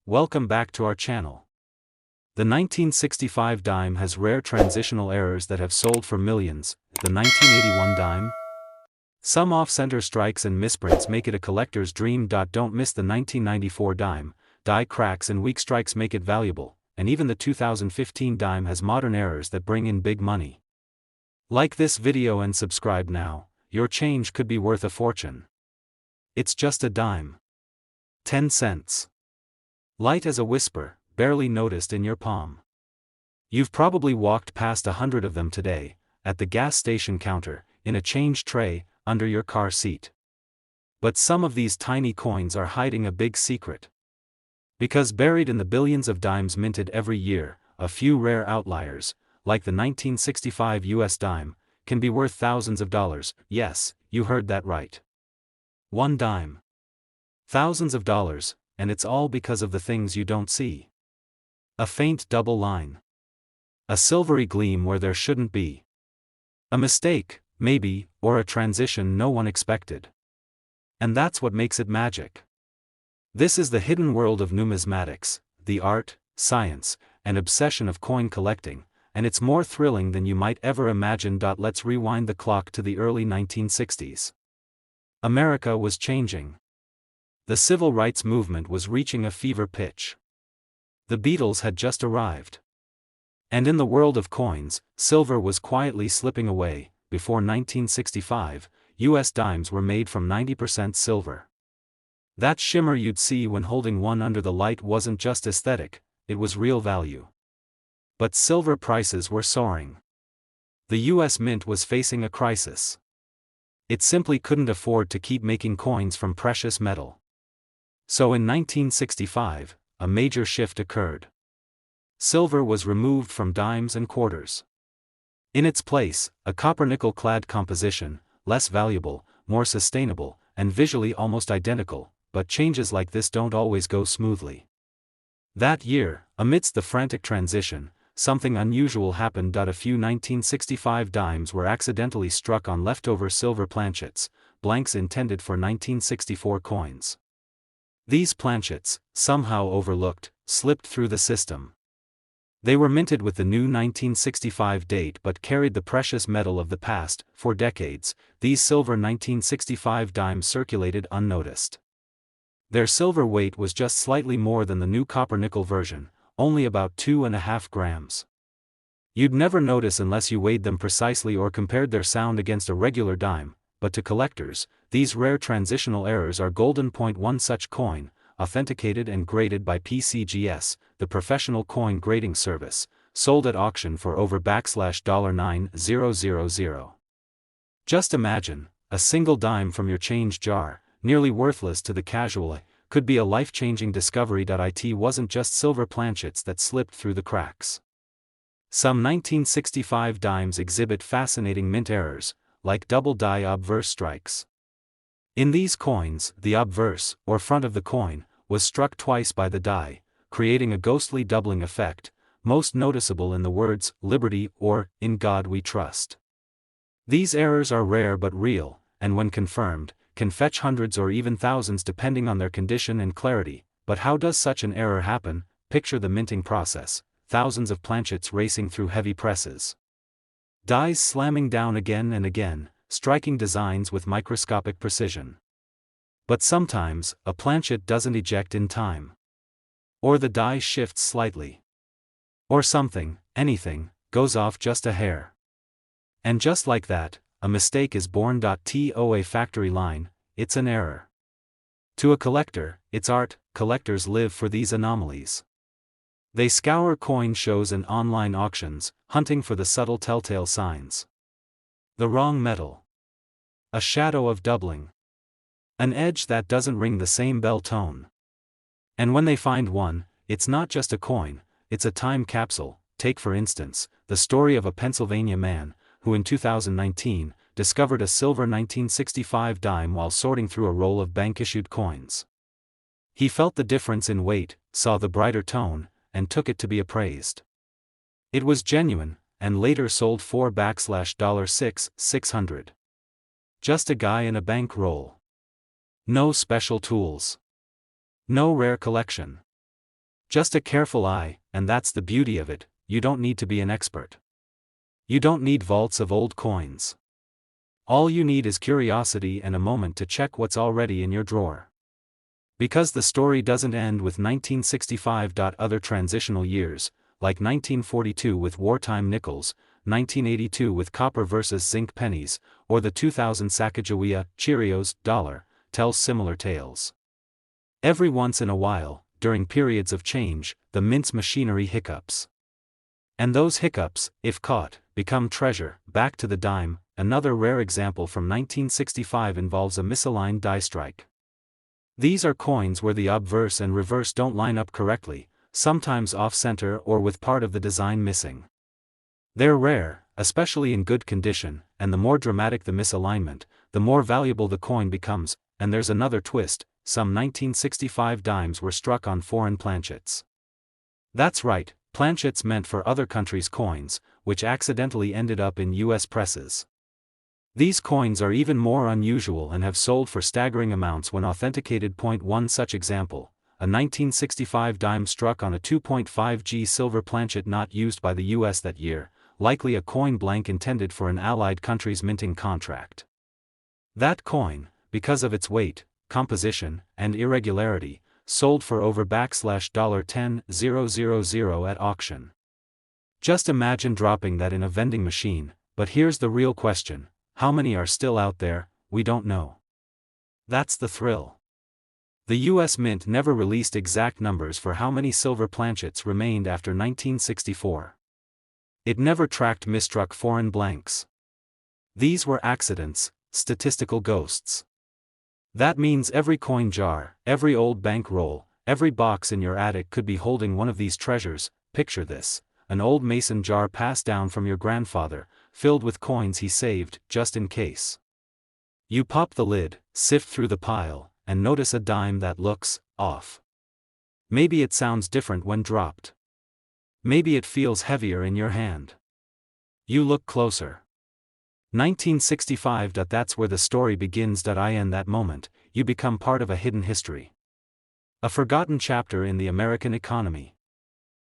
Welcome back to our channel. The 1965 dime has rare transitional errors that have sold for millions. The 1981 dime? Some off-center strikes and misprints make it a collector's dream. Don't miss the 1994 dime. Die cracks and weak strikes make it valuable, and even the 2015 dime has modern errors that bring in big money. Like this video and subscribe now. Your change could be worth a fortune. It's just a dime. 10 cents. Light as a whisper, barely noticed in your palm. You've probably walked past 100 of them today, at the gas station counter, in a change tray, under your car seat. But some of these tiny coins are hiding a big secret. Because buried in the billions of dimes minted every year, a few rare outliers, like the 1965 US dime, can be worth thousands of dollars. Yes, you heard that right. One dime. Thousands of dollars, and it's all because of the things you don't see. A faint double line. A silvery gleam where there shouldn't be. A mistake, maybe, or a transition no one expected. And that's what makes it magic. This is the hidden world of numismatics, the art, science, and obsession of coin collecting, and it's more thrilling than you might ever imagine. Let's rewind the clock to the early 1960s. America was changing. The civil rights movement was reaching a fever pitch. The Beatles had just arrived. And in the world of coins, silver was quietly slipping away. Before 1965, US dimes were made from 90% silver. That shimmer you'd see when holding one under the light wasn't just aesthetic, it was real value. But silver prices were soaring. The US Mint was facing a crisis. It simply couldn't afford to keep making coins from precious metal. So in 1965, a major shift occurred. Silver was removed from dimes and quarters. In its place, a copper-nickel-clad composition, less valuable, more sustainable, and visually almost identical, but changes like this don't always go smoothly. That year, amidst the frantic transition, something unusual happened. A few 1965 dimes were accidentally struck on leftover silver planchets, blanks intended for 1964 coins. These planchets, somehow overlooked, slipped through the system. They were minted with the new 1965 date but carried the precious metal of the past. For decades, these silver 1965 dimes circulated unnoticed. Their silver weight was just slightly more than the new copper-nickel version, only about 2.5 grams. You'd never notice unless you weighed them precisely or compared their sound against a regular dime, but to collectors, these rare transitional errors are golden. One such coin, authenticated and graded by PCGS, the professional coin grading service, sold at auction for over $9,000. Just imagine, a single dime from your change jar, nearly worthless to the casual eye, could be a life-changing discovery. It wasn't just silver planchets that slipped through the cracks. Some 1965 dimes exhibit fascinating mint errors, like double die obverse strikes. In these coins, the obverse, or front of the coin, was struck twice by the die, creating a ghostly doubling effect, most noticeable in the words, "Liberty" or "In God We Trust." These errors are rare but real, and when confirmed, can fetch hundreds or even thousands depending on their condition and clarity. But how does such an error happen? Picture the minting process, thousands of planchets racing through heavy presses. Dies slamming down again and again, striking designs with microscopic precision. But sometimes, a planchet doesn't eject in time. Or the die shifts slightly. Or something, anything, goes off just a hair. And just like that, a mistake is born. To a factory line, it's an error. To a collector, it's art. Collectors live for these anomalies. They scour coin shows and online auctions, hunting for the subtle telltale signs. The wrong metal. A shadow of doubling. An edge that doesn't ring the same bell tone. And when they find one, it's not just a coin, it's a time capsule. Take for instance, the story of a Pennsylvania man, who in 2019, discovered a silver 1965 dime while sorting through a roll of bank-issued coins. He felt the difference in weight, saw the brighter tone, and took it to be appraised. It was genuine, and later sold for $6,600. Just a guy in a bank roll. No special tools. No rare collection. Just a careful eye, and that's the beauty of it, you don't need to be an expert. You don't need vaults of old coins. All you need is curiosity and a moment to check what's already in your drawer. Because the story doesn't end with 1965. Other transitional years, like 1942 with wartime nickels, 1982 with copper versus zinc pennies, or the 2000 Sacagawea, Cheerios, dollar, tell similar tales. Every once in a while, during periods of change, the mint's machinery hiccups. And those hiccups, if caught, become treasure. Back to the dime. Another rare example from 1965 involves a misaligned die strike. These are coins where the obverse and reverse don't line up correctly, sometimes off-center or with part of the design missing. They're rare, especially in good condition, and the more dramatic the misalignment, the more valuable the coin becomes. And there's another twist, some 1965 dimes were struck on foreign planchets. That's right, planchets meant for other countries' coins, which accidentally ended up in US presses. These coins are even more unusual and have sold for staggering amounts when authenticated. One such example, a 1965 dime struck on a 2.5G silver planchet not used by the US that year, likely a coin blank intended for an allied country's minting contract. That coin, because of its weight, composition, and irregularity, sold for over $10,000 at auction. Just imagine dropping that in a vending machine. But here's the real question. How many are still out there? We don't know. That's the thrill. The US Mint never released exact numbers for how many silver planchets remained after 1964. It never tracked misstruck foreign blanks. These were accidents, statistical ghosts. That means every coin jar, every old bank roll, every box in your attic could be holding one of these treasures. Picture this: an old mason jar passed down from your grandfather, filled with coins he saved, just in case. You pop the lid, sift through the pile, and notice a dime that looks off. Maybe it sounds different when dropped. Maybe it feels heavier in your hand. You look closer. 1965. That's where the story begins. In that moment, you become part of a hidden history. A forgotten chapter in the American economy.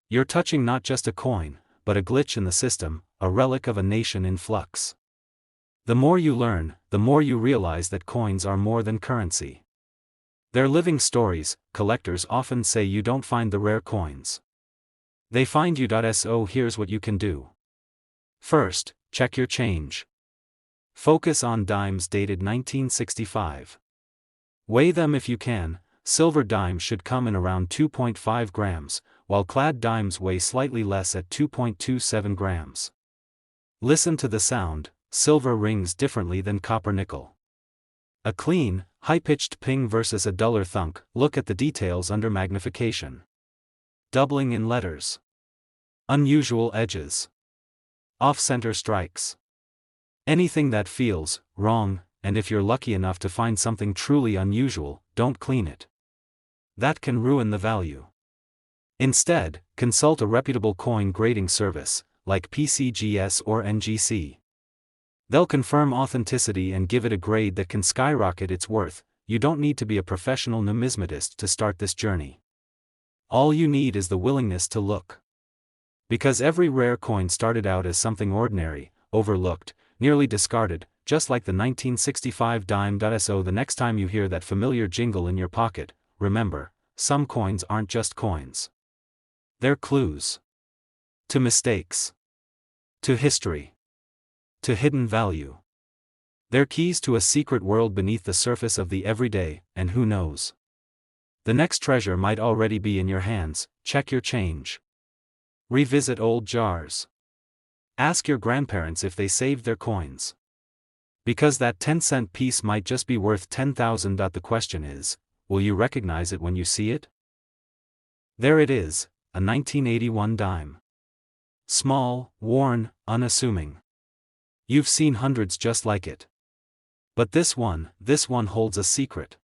You're touching not just a coin, but a glitch in the system, a relic of a nation in flux. The more you learn, the more you realize that coins are more than currency. They're living stories. Collectors often say you don't find the rare coins. They find you. So here's what you can do. First, check your change. Focus on dimes dated 1965. Weigh them if you can. Silver dimes should come in around 2.5 grams, while clad dimes weigh slightly less at 2.27 grams. Listen to the sound. Silver rings differently than copper nickel. A clean, high-pitched ping versus a duller thunk. Look at the details under magnification. Doubling in letters. Unusual edges. Off-center strikes. Anything that feels wrong, and if you're lucky enough to find something truly unusual, don't clean it. That can ruin the value. Instead, consult a reputable coin grading service, like PCGS or NGC. They'll confirm authenticity and give it a grade that can skyrocket its worth. You don't need to be a professional numismatist to start this journey. All you need is the willingness to look. Because every rare coin started out as something ordinary, overlooked, nearly discarded, just like the 1965 dime. So the next time you hear that familiar jingle in your pocket, remember, some coins aren't just coins. They're clues. To mistakes. To history. To hidden value. They're keys to a secret world beneath the surface of the everyday, and who knows? The next treasure might already be in your hands. Check your change. Revisit old jars. Ask your grandparents if they saved their coins. Because that 10-cent piece might just be worth 10,000. The question is, will you recognize it when you see it? There it is, a 1981 dime. Small, worn, unassuming. You've seen hundreds just like it. But this one holds a secret.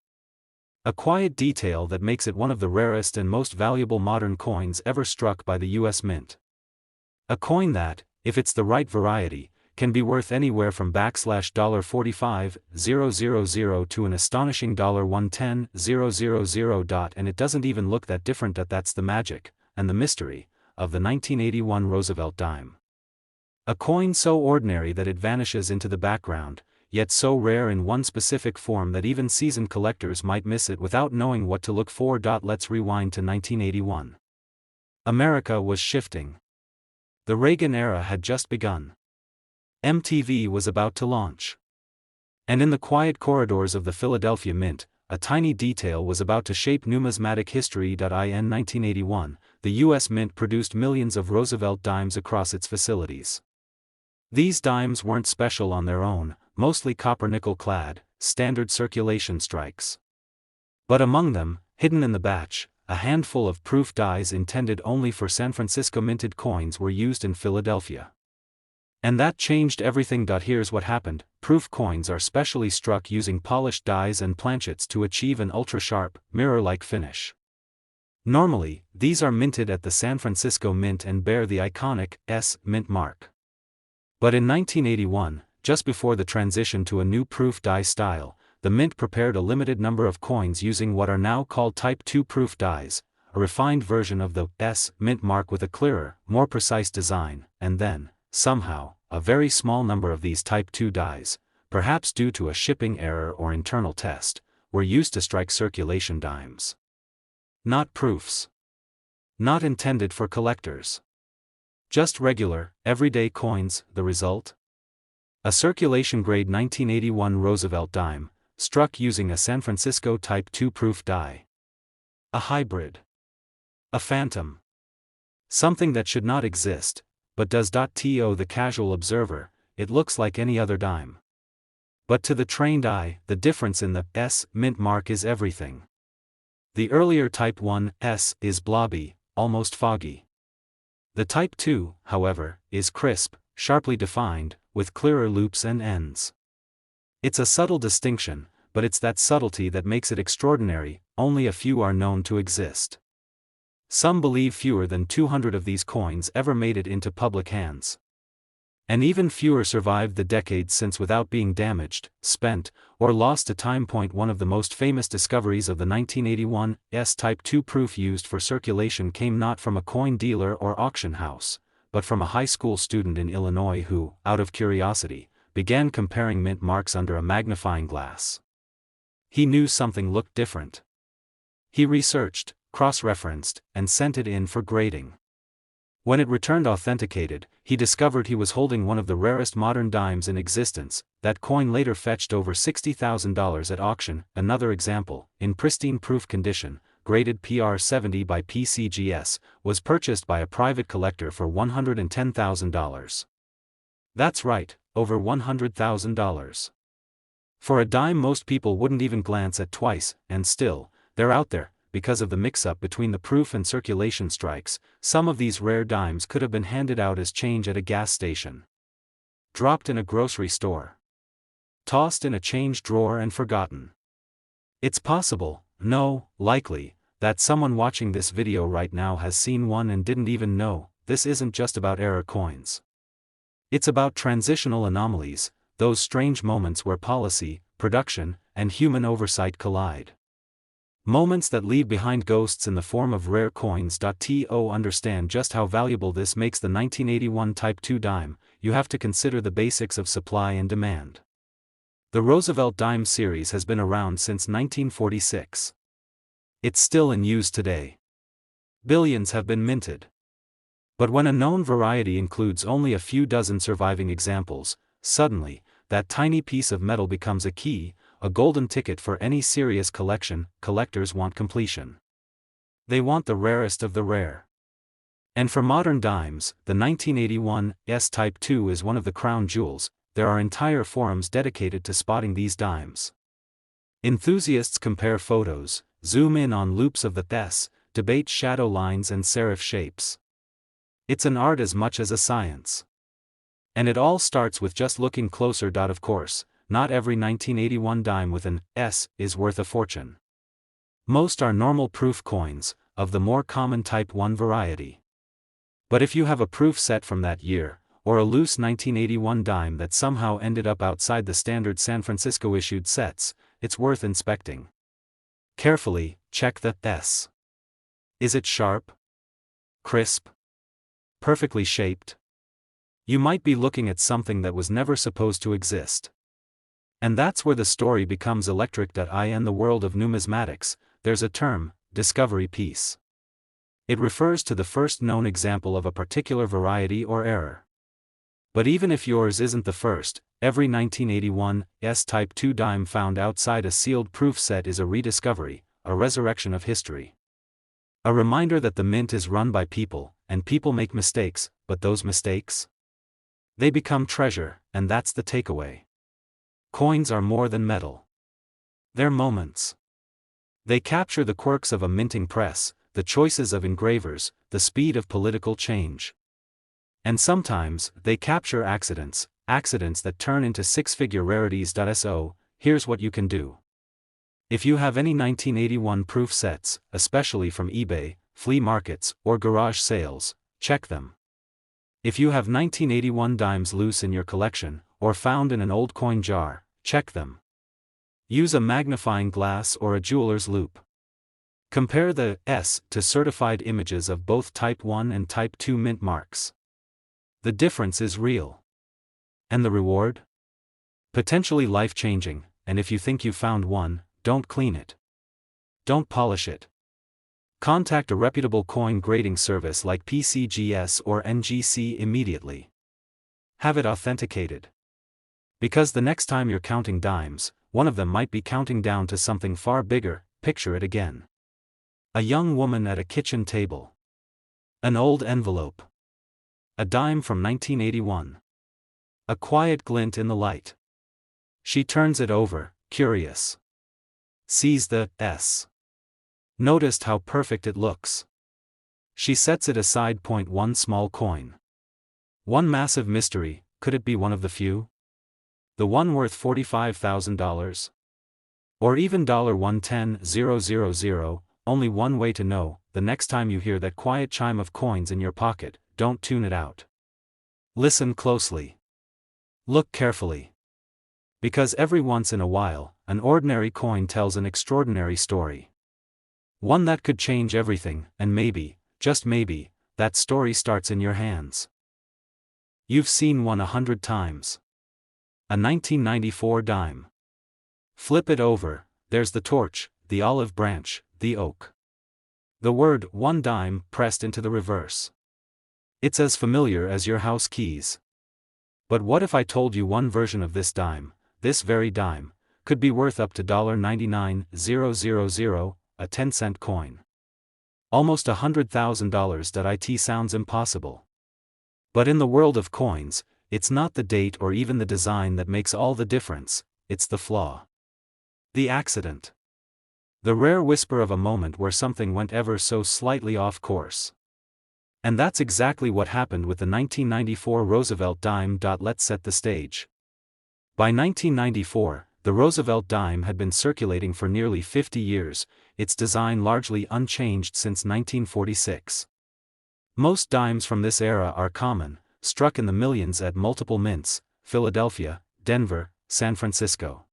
A quiet detail that makes it one of the rarest and most valuable modern coins ever struck by the US Mint. A coin that, if it's the right variety, can be worth anywhere from $45,000 to an astonishing $110,000. And it doesn't even look that different. That's the magic, and the mystery, of the 1981 Roosevelt dime. A coin so ordinary that it vanishes into the background, yet so rare in one specific form that even seasoned collectors might miss it without knowing what to look for. Let's rewind to 1981. America was shifting. The Reagan era had just begun. MTV was about to launch. And in the quiet corridors of the Philadelphia Mint, a tiny detail was about to shape numismatic history. In 1981, the U.S. Mint produced millions of Roosevelt dimes across its facilities. These dimes weren't special on their own, mostly copper-nickel clad, standard circulation strikes. But among them, hidden in the batch, a handful of proof dies intended only for San Francisco minted coins were used in Philadelphia. And that changed everything. Here's what happened: proof coins are specially struck using polished dies and planchets to achieve an ultra-sharp, mirror-like finish. Normally, these are minted at the San Francisco Mint and bear the iconic S mint mark. But in 1981, just before the transition to a new proof die style, the Mint prepared a limited number of coins using what are now called Type II proof dies, a refined version of the S mint mark with a clearer, more precise design, and then, somehow, a very small number of these Type II dies, perhaps due to a shipping error or internal test, were used to strike circulation dimes. Not proofs. Not intended for collectors. Just regular, everyday coins. The result? A circulation-grade 1981 Roosevelt dime, struck using a San Francisco Type II proof die. A hybrid. A phantom. Something that should not exist, but does. To the casual observer, it looks like any other dime. But to the trained eye, the difference in the S mint mark is everything. The earlier Type I S is blobby, almost foggy. The Type II, however, is crisp, sharply defined, with clearer loops and ends. It's a subtle distinction, but it's that subtlety that makes it extraordinary. Only a few are known to exist. Some believe fewer than 200 of these coins ever made it into public hands. And even fewer survived the decades since without being damaged, spent, or lost to time. One of the most famous discoveries of the 1981 S Type II proof used for circulation came not from a coin dealer or auction house, but from a high school student in Illinois who, out of curiosity, began comparing mint marks under a magnifying glass. He knew something looked different. He researched, cross-referenced, and sent it in for grading. When it returned authenticated, he discovered he was holding one of the rarest modern dimes in existence. That coin later fetched over $60,000 at auction. Another example, in pristine proof condition, graded PR 70 by PCGS, was purchased by a private collector for $110,000. That's right, over $100,000. For a dime most people wouldn't even glance at twice, and still, they're out there. Because of the mix-up between the proof and circulation strikes, some of these rare dimes could have been handed out as change at a gas station. Dropped in a grocery store. Tossed in a change drawer and forgotten. It's possible, no, likely, that someone watching this video right now has seen one and didn't even know. This isn't just about error coins. It's about transitional anomalies, those strange moments where policy, production, and human oversight collide. Moments that leave behind ghosts in the form of rare coins. To understand just how valuable this makes the 1981 Type II dime, you have to consider the basics of supply and demand. The Roosevelt dime series has been around since 1946. It's still in use today. Billions have been minted. But when a known variety includes only a few dozen surviving examples, suddenly, that tiny piece of metal becomes a key, a golden ticket for any serious collection. Collectors want completion. They want the rarest of the rare. And for modern dimes, the 1981 S Type II is one of the crown jewels. There are entire forums dedicated to spotting these dimes. Enthusiasts compare photos, zoom in on loops of the S, debate shadow lines and serif shapes. It's an art as much as a science. And it all starts with just looking closer. Of course, not every 1981 dime with an S is worth a fortune. Most are normal proof coins, of the more common Type I variety. But if you have a proof set from that year, or a loose 1981 dime that somehow ended up outside the standard San Francisco issued sets, it's worth inspecting. Carefully, check the S. Is it sharp? Crisp? Perfectly shaped? You might be looking at something that was never supposed to exist. And that's where the story becomes electric. In the world of numismatics, there's a term, discovery piece. It refers to the first known example of a particular variety or error. But even if yours isn't the first, every 1981 S-Type 2 dime found outside a sealed proof set is a rediscovery, a resurrection of history. A reminder that the mint is run by people, and people make mistakes, but those mistakes? They become treasure, and that's the takeaway. Coins are more than metal. They're moments. They capture the quirks of a minting press, the choices of engravers, the speed of political change. And sometimes, they capture accidents that turn into six-figure rarities. So, here's what you can do. If you have any 1981 proof sets, especially from eBay, flea markets, or garage sales, check them. If you have 1981 dimes loose in your collection, or found in an old coin jar, check them. Use a magnifying glass or a jeweler's loupe. Compare the S to certified images of both Type 1 and Type 2 mint marks. The difference is real. And the reward? Potentially life-changing, and if you think you found one, don't clean it. Don't polish it. Contact a reputable coin grading service like PCGS or NGC immediately. Have it authenticated. Because the next time you're counting dimes, one of them might be counting down to something far bigger. Picture it again. A young woman at a kitchen table. An old envelope. A dime from 1981. A quiet glint in the light. She turns it over, curious. Sees the S. Noticed how perfect it looks. She sets it aside. One small coin. One massive mystery. Could it be one of the few? The one worth $45,000? Or even $110,000? Only one way to know. The next time you hear that quiet chime of coins in your pocket, don't tune it out. Listen closely. Look carefully. Because every once in a while, an ordinary coin tells an extraordinary story. One that could change everything, and maybe, just maybe, that story starts in your hands. You've seen one 100 times. A 1994 dime. Flip it over, there's the torch, the olive branch, the oak. The word one dime pressed into the reverse. It's as familiar as your house keys. But what if I told you one version of this dime, this very dime, could be worth up to $99,000, a 10-cent coin? Almost $100,000. It sounds impossible. But in the world of coins, it's not the date or even the design that makes all the difference, it's the flaw. The accident. The rare whisper of a moment where something went ever so slightly off course. And that's exactly what happened with the 1994 Roosevelt dime. Let's set the stage. By 1994, the Roosevelt dime had been circulating for nearly 50 years, its design largely unchanged since 1946. Most dimes from this era are common, struck in the millions at multiple mints, Philadelphia, Denver, San Francisco.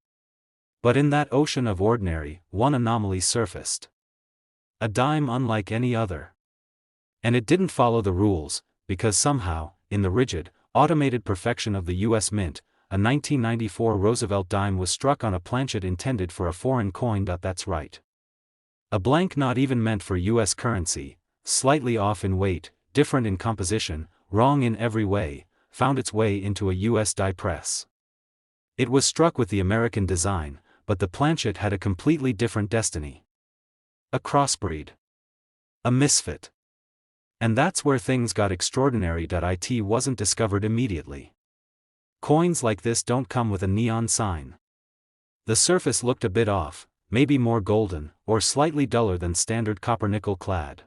But in that ocean of ordinary, one anomaly surfaced. A dime unlike any other. And it didn't follow the rules, because somehow, in the rigid, automated perfection of the U.S. Mint, a 1994 Roosevelt dime was struck on a planchet intended for a foreign coin. That's right. A blank not even meant for U.S. currency, slightly off in weight, different in composition, wrong in every way, found its way into a U.S. die press. It was struck with the American design, but the planchet had a completely different destiny. A crossbreed. A misfit. And that's where things got extraordinary. It wasn't discovered immediately. Coins like this don't come with a neon sign. The surface looked a bit off, maybe more golden, or slightly duller than standard copper-nickel clad.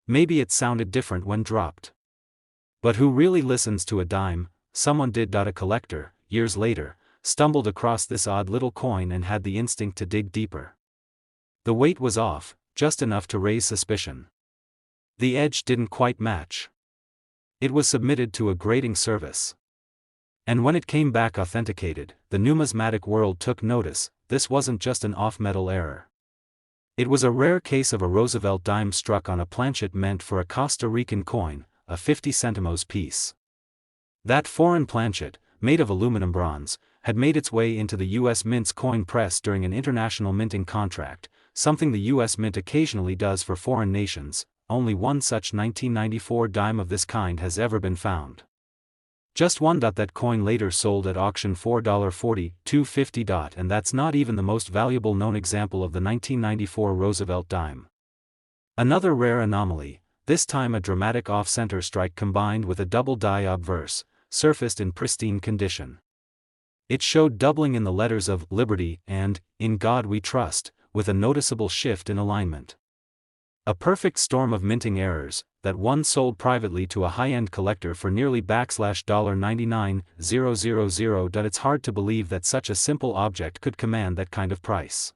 Maybe it sounded different when dropped. But who really listens to a dime? Someone did. A collector, years later, stumbled across this odd little coin and had the instinct to dig deeper. The weight was off, just enough to raise suspicion. The edge didn't quite match. It was submitted to a grading service. And when it came back authenticated, the numismatic world took notice. This wasn't just an off-metal error. It was a rare case of a Roosevelt dime struck on a planchet meant for a Costa Rican coin, a 50 centimos piece. That foreign planchet, made of aluminum bronze, had made its way into the U.S. Mint's coin press during an international minting contract, something the U.S. Mint occasionally does for foreign nations. Only one such 1994 dime of this kind has ever been found. Just one. That coin later sold at auction $4.40, $2.50. And that's not even the most valuable known example of the 1994 Roosevelt dime. Another rare anomaly, this time a dramatic off-center strike combined with a double die obverse, surfaced in pristine condition. It showed doubling in the letters of Liberty and In God We Trust, with a noticeable shift in alignment. A perfect storm of minting errors, that one sold privately to a high-end collector for nearly $99,000. It's hard to believe that such a simple object could command that kind of price.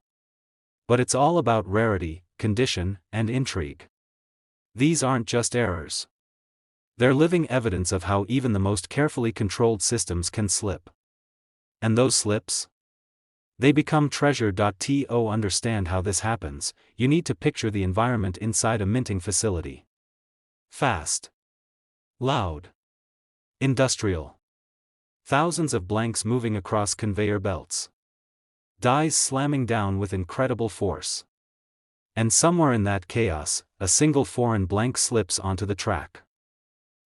But it's all about rarity, condition, and intrigue. These aren't just errors. They're living evidence of how even the most carefully controlled systems can slip. And those slips? They become treasure. To understand how this happens, you need to picture the environment inside a minting facility. Fast. Loud. Industrial. Thousands of blanks moving across conveyor belts. Dies slamming down with incredible force. And somewhere in that chaos, a single foreign blank slips onto the track.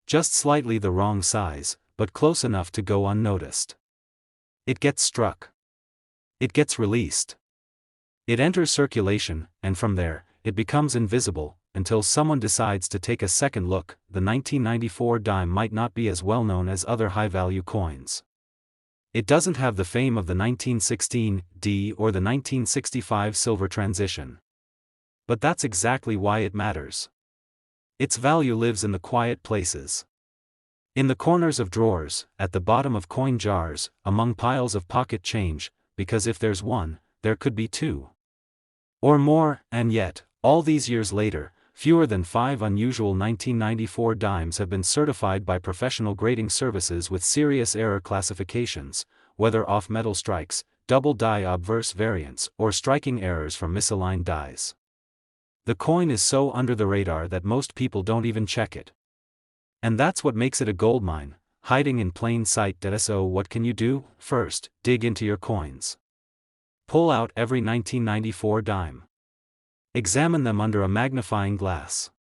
Just slightly the wrong size, but close enough to go unnoticed. It gets struck. It gets released. It enters circulation, and from there, it becomes invisible, until someone decides to take a second look. The 1994 dime might not be as well known as other high-value coins. It doesn't have the fame of the 1916 D or the 1965 silver transition. But that's exactly why it matters. Its value lives in the quiet places. In the corners of drawers, at the bottom of coin jars, among piles of pocket change, because if there's one, there could be two. Or more. And yet, all these years later, fewer than 5 unusual 1994 dimes have been certified by professional grading services with serious error classifications, whether off-metal strikes, double die obverse variants, or striking errors from misaligned dies. The coin is so under the radar that most people don't even check it. And that's what makes it a goldmine, hiding in plain sight. So what can you do? First, dig into your coins. Pull out every 1994 dime. Examine them under a magnifying glass.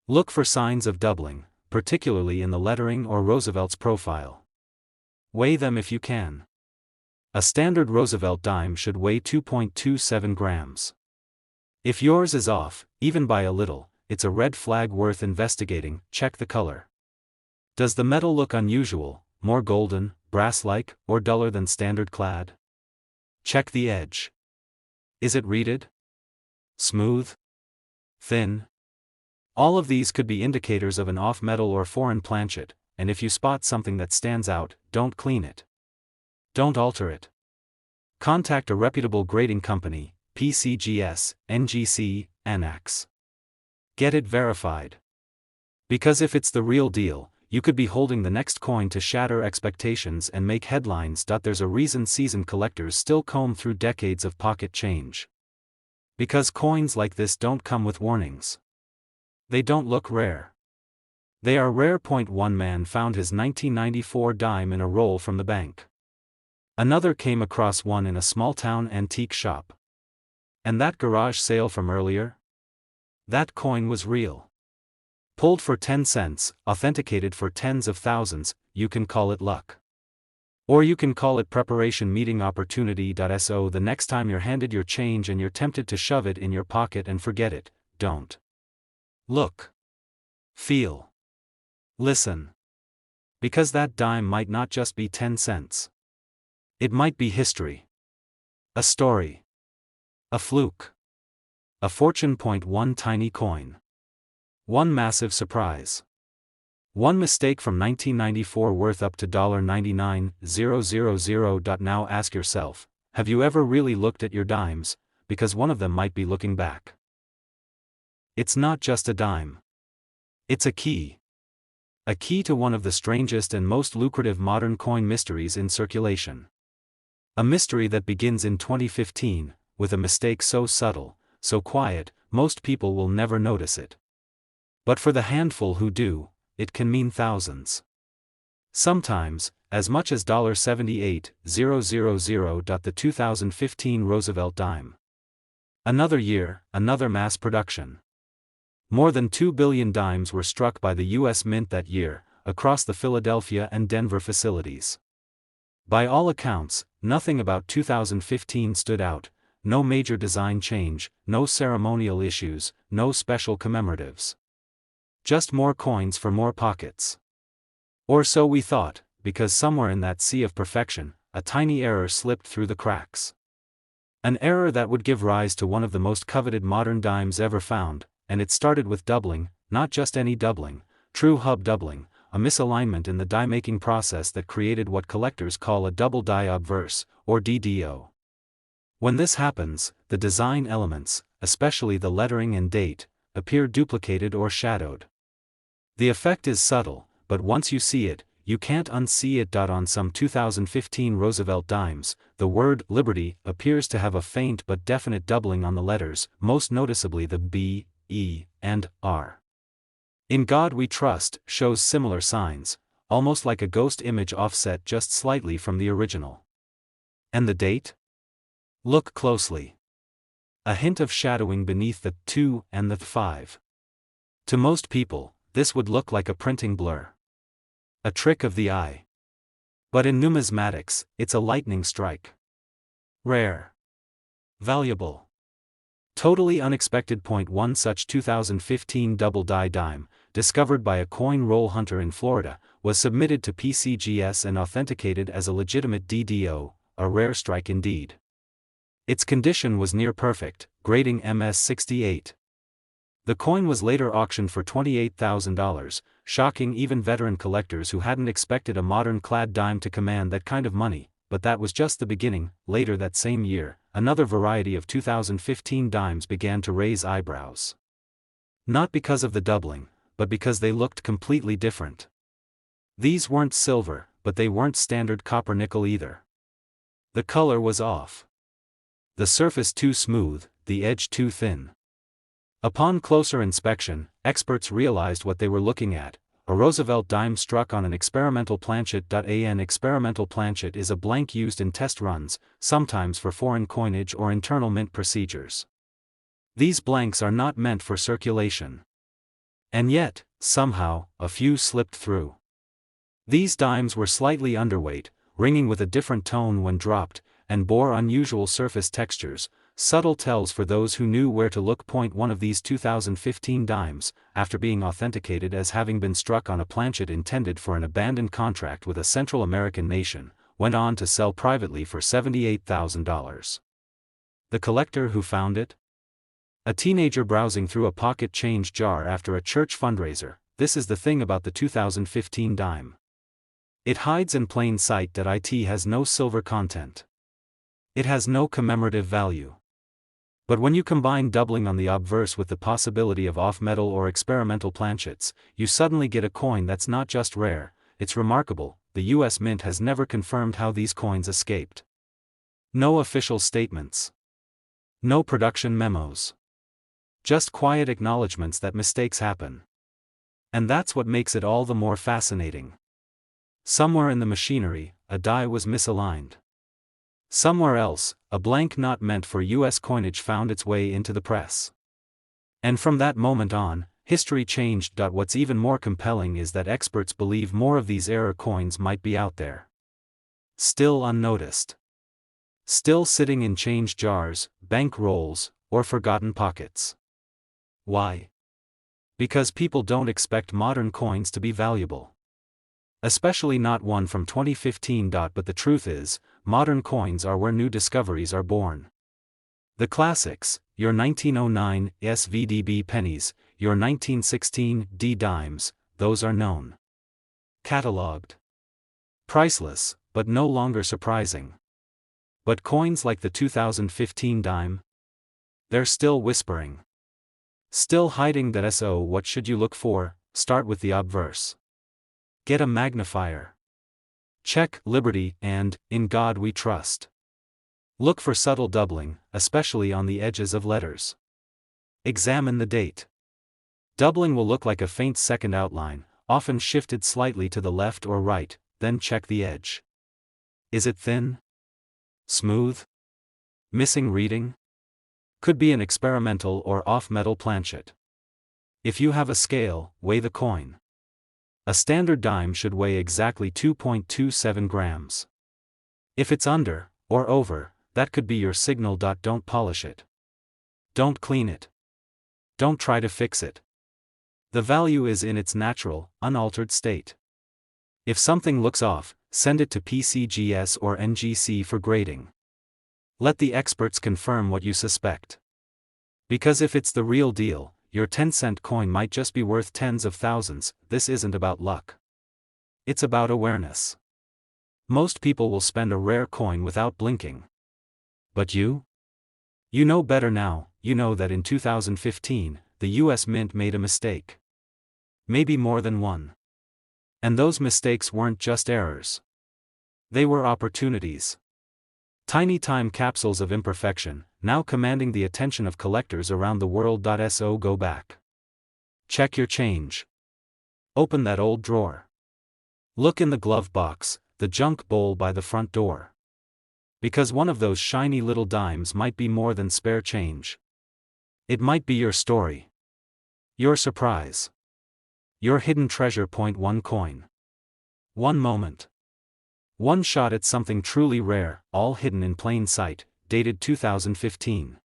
Look for signs of doubling, particularly in the lettering or Roosevelt's profile. Weigh them if you can. A standard Roosevelt dime should weigh 2.27 grams. If yours is off, even by a little, it's a red flag worth investigating. Check the color. Does the metal look unusual, more golden, brass-like, or duller than standard clad? Check the edge. Is it reeded? Smooth? Thin? All of these could be indicators of an off-metal or foreign planchet, and if you spot something that stands out, don't clean it. Don't alter it. Contact a reputable grading company, PCGS, NGC, ANAX. Get it verified. Because if it's the real deal, you could be holding the next coin to shatter expectations and make headlines. There's a reason seasoned collectors still comb through decades of pocket change. Because coins like this don't come with warnings. They don't look rare. They are rare. One man found his 1994 dime in a roll from the bank. Another came across one in a small-town antique shop. And that garage sale from earlier? That coin was real. Pulled for 10 cents, authenticated for tens of thousands. You can call it luck. Or you can call it preparation meeting opportunity. So the next time you're handed your change and you're tempted to shove it in your pocket and forget it, don't. Look. Feel. Listen. Because that dime might not just be 10 cents. It might be history. A story. A fluke. A fortune. One tiny coin. One massive surprise. One mistake from 1994 worth up to $99,000. Now ask yourself, have you ever really looked at your dimes, because one of them might be looking back. It's not just a dime. It's a key. A key to one of the strangest and most lucrative modern coin mysteries in circulation. A mystery that begins in 2015, with a mistake so subtle, so quiet, most people will never notice it. But for the handful who do, it can mean thousands. Sometimes, as much as $78,000. The 2015 Roosevelt dime. Another year, another mass production. More than 2 billion dimes were struck by the U.S. Mint that year, across the Philadelphia and Denver facilities. By all accounts, nothing about 2015 stood out, no major design change, no ceremonial issues, no special commemoratives. Just more coins for more pockets. Or so we thought, because somewhere in that sea of perfection, a tiny error slipped through the cracks. An error that would give rise to one of the most coveted modern dimes ever found, and it started with doubling, not just any doubling, true hub doubling, a misalignment in the die-making process that created what collectors call a double die obverse, or DDO. When this happens, the design elements, especially the lettering and date, appear duplicated or shadowed. The effect is subtle, but once you see it, you can't unsee it. On some 2015 Roosevelt dimes, the word Liberty appears to have a faint but definite doubling on the letters, most noticeably the B, E, and R. In God We Trust shows similar signs, almost like a ghost image offset just slightly from the original. And the date? Look closely. A hint of shadowing beneath the 2 and the 5. To most people, this would look like a printing blur. A trick of the eye. But in numismatics, it's a lightning strike. Rare. Valuable. Totally unexpected. One such 2015 double die dime, discovered by a coin roll hunter in Florida, was submitted to PCGS and authenticated as a legitimate DDO, a rare strike indeed. Its condition was near perfect, grading MS68. The coin was later auctioned for $28,000, shocking even veteran collectors who hadn't expected a modern clad dime to command that kind of money, but that was just the beginning. Later that same year, another variety of 2015 dimes began to raise eyebrows. Not because of the doubling, but because they looked completely different. These weren't silver, but they weren't standard copper nickel either. The color was off. The surface too smooth, the edge too thin. Upon closer inspection, experts realized what they were looking at: a Roosevelt dime struck on an experimental planchet. An experimental planchet is a blank used in test runs, sometimes for foreign coinage or internal mint procedures. These blanks are not meant for circulation. And yet, somehow, a few slipped through. These dimes were slightly underweight, ringing with a different tone when dropped, and bore unusual surface textures, subtle tells for those who knew where to look. One of these 2015 dimes, after being authenticated as having been struck on a planchet intended for an abandoned contract with a Central American nation, went on to sell privately for $78,000. The collector who found it? A teenager browsing through a pocket change jar after a church fundraiser. This is the thing about the 2015 dime. It hides in plain sight. It has no silver content. It has no commemorative value. But when you combine doubling on the obverse with the possibility of off-metal or experimental planchets, you suddenly get a coin that's not just rare, it's remarkable. The U.S. Mint has never confirmed how these coins escaped. No official statements. No production memos. Just quiet acknowledgments that mistakes happen. And that's what makes it all the more fascinating. Somewhere in the machinery, a die was misaligned. Somewhere else, a blank not meant for U.S. coinage found its way into the press. And from that moment on, history changed. What's even more compelling is that experts believe more of these error coins might be out there. Still unnoticed. Still sitting in change jars, bank rolls, or forgotten pockets. Why? Because people don't expect modern coins to be valuable. Especially not one from 2015. But the truth is, modern coins are where new discoveries are born. The classics, your 1909 SVDB pennies, your 1916 D dimes, those are known. Catalogued. Priceless, but no longer surprising. But coins like the 2015 dime? They're still whispering. Still hiding. So what should you look for? Start with the obverse. Get a magnifier. Check Liberty and In God We Trust. Look for subtle doubling, especially on the edges of letters. Examine the date. Doubling will look like a faint second outline, often shifted slightly to the left or right, then check the edge. Is it thin? Smooth? Missing reading? Could be an experimental or off-metal planchet. If you have a scale, weigh the coin. A standard dime should weigh exactly 2.27 grams. If it's under, or over, that could be your signal. Don't polish it. Don't clean it. Don't try to fix it. The value is in its natural, unaltered state. If something looks off, send it to PCGS or NGC for grading. Let the experts confirm what you suspect. Because if it's the real deal, your 10-cent coin might just be worth tens of thousands. This isn't about luck. It's about awareness. Most people will spend a rare coin without blinking. But you? You know better now. You know that in 2015, the US Mint made a mistake. Maybe more than one. And those mistakes weren't just errors. They were opportunities. Tiny time capsules of imperfection, now commanding the attention of collectors around the world. So go back. Check your change. Open that old drawer. Look in the glove box, the junk bowl by the front door. Because one of those shiny little dimes might be more than spare change. It might be your story. Your surprise. Your hidden treasure. One coin. One moment. One shot at something truly rare, all hidden in plain sight, dated 2015.